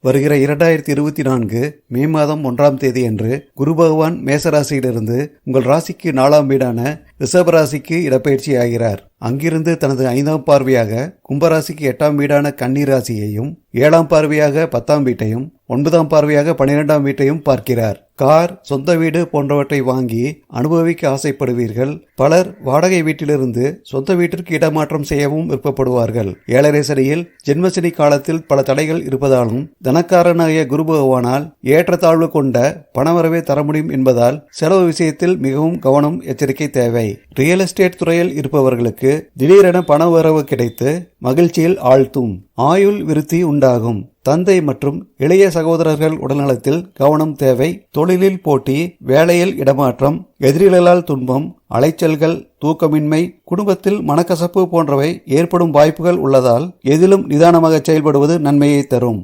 வருகிற 2024 மே மாதம் 1ஆம் தேதி அன்று குரு பகவான் மேசராசியிலிருந்து உங்கள் ராசிக்கு 4ஆம் வீடான ரிஷபராசிக்கு இடப்பெயர்ச்சி ஆகிறார். அங்கிருந்து தனது 5ஆம் பார்வையாக கும்பராசிக்கு 8ஆம் வீடான கன்னி ராசியையும் 7ஆம் பார்வையாக 10ஆம் வீட்டையும் 9ஆம் பார்வையாக 12ஆம் வீட்டையும் பார்க்கிறார். கார், சொந்த வீடு போன்றவற்றை வாங்கி அனுபவிக்க ஆசைப்படுவீர்கள். பலர் வாடகை வீட்டிலிருந்து சொந்த வீட்டிற்கு இடமாற்றம் செய்யவும் விருப்பப்படுவார்கள். 7.5 சனியில் ஜென்மசனி காலத்தில் பல தடைகள் இருப்பதாலும் தனக்காரனாகிய குரு பகவானால் ஏற்றத்தாழ்வு கொண்ட பணவரவை தர முடியும் என்பதால் செலவு விஷயத்தில் மிகவும் கவனம், எச்சரிக்கை தேவை. ரியல் எஸ்டேட் துறையில் இருப்பவர்களுக்கு திடீரென பண வரவு கிடைத்து மகிழ்ச்சியில் ஆழ்த்தும். ஆயுள் விருத்தி உண்டாகும். தந்தை மற்றும் இளைய சகோதரர்கள் உடல்நலத்தில் கவனம் தேவை. தொழிலில் போட்டி, வேலையில் இடமாற்றம், எதிரிகளால் துன்பம், அலைச்சல்கள், தூக்கமின்மை, குடும்பத்தில் மனக்கசப்பு போன்றவை ஏற்படும் வாய்ப்புகள் உள்ளதால் எதிலும் நிதானமாக செயல்படுவது நன்மையை தரும்.